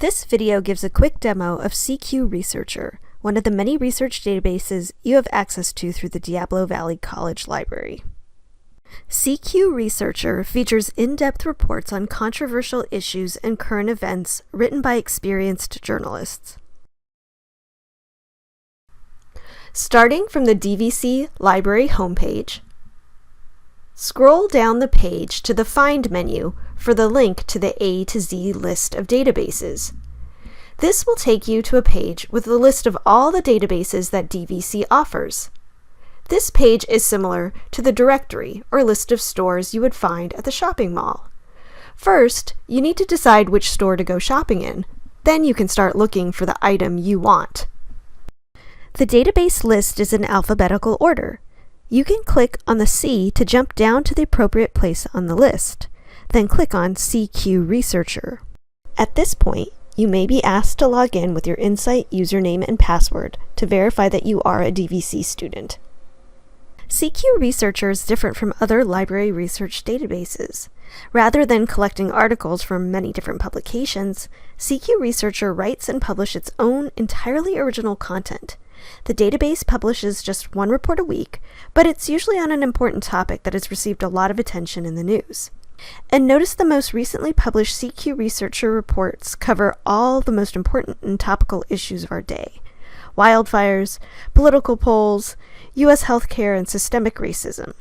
This video gives a quick demo of CQ Researcher, one of the many research databases you have access to through the Diablo Valley College Library. CQ Researcher features in-depth reports on controversial issues and current events written by experienced journalists. Starting from the DVC Library homepage, scroll down the page to the Find menu for the link to the A to Z list of databases. This will take you to a page with a list of all the databases that DVC offers. This page is similar to the directory or list of stores you would find at the shopping mall. First, you need to decide which store to go shopping in. Then you can start looking for the item you want. The database list is in alphabetical order. You can click on the C to jump down to the appropriate place on the list. Then click on CQ Researcher. At this point, you may be asked to log in with your Insight username and password to verify that you are a DVC student. CQ Researcher is different from other library research databases. Rather than collecting articles from many different publications, CQ Researcher writes and publishes its own entirely original content. The database publishes just one report a week, but it's usually on an important topic that has received a lot of attention in the news. And notice the most recently published CQ Researcher reports cover all the most important and topical issues of our day: wildfires, political polls, U.S. healthcare, and systemic racism.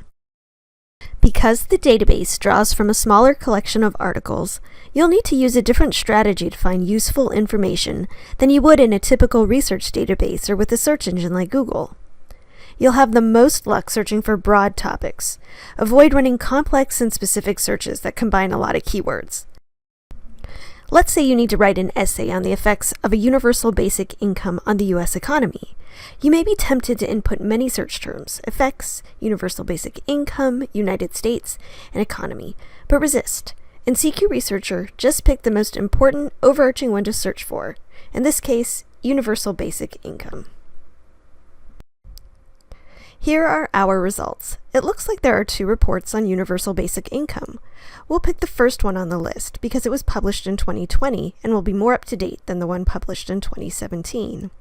Because the database draws from a smaller collection of articles, you'll need to use a different strategy to find useful information than you would in a typical research database or with a search engine like Google. You'll have the most luck searching for broad topics. Avoid running complex and specific searches that combine a lot of keywords. Let's say you need to write an essay on the effects of a universal basic income on the U.S. economy. You may be tempted to input many search terms: effects, universal basic income, United States, and economy, but resist. In CQ Researcher, just pick the most important, overarching one to search for. In this case, universal basic income. Here are our results. It looks like there are 2 reports on universal basic income. We'll pick the first one on the list because it was published in 2020 and will be more up to date than the one published in 2017.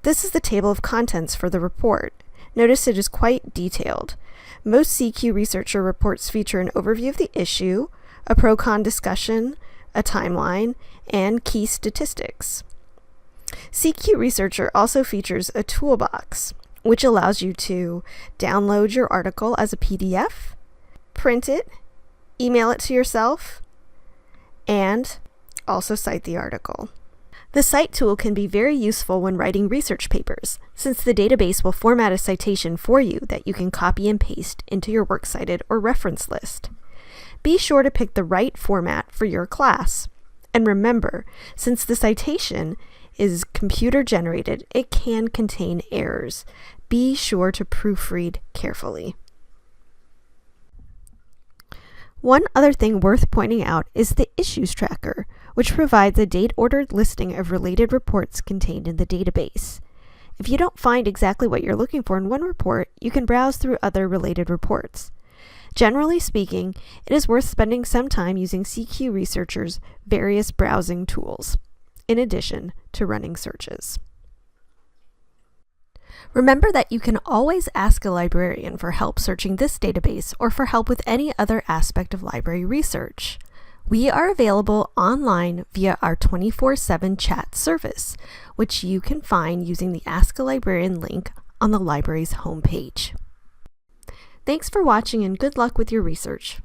This is the table of contents for the report. Notice it is quite detailed. Most CQ Researcher reports feature an overview of the issue, a pro-con discussion, a timeline, and key statistics. CQ Researcher also features a toolbox, which allows you to download your article as a PDF, print it, email it to yourself, and also cite the article. The Cite tool can be very useful when writing research papers, since the database will format a citation for you that you can copy and paste into your works cited or reference list. Be sure to pick the right format for your class. And remember, since the citation is computer generated, it can contain errors. Be sure to proofread carefully. One other thing worth pointing out is the Issues Tracker, which provides a date-ordered listing of related reports contained in the database. If you don't find exactly what you're looking for in one report, you can browse through other related reports. Generally speaking, it is worth spending some time using CQ Researcher's various browsing tools, in addition to running searches. Remember that you can always ask a librarian for help searching this database or for help with any other aspect of library research. We are available online via our 24/7 chat service, which you can find using the Ask a Librarian link on the library's homepage. Thanks for watching and good luck with your research.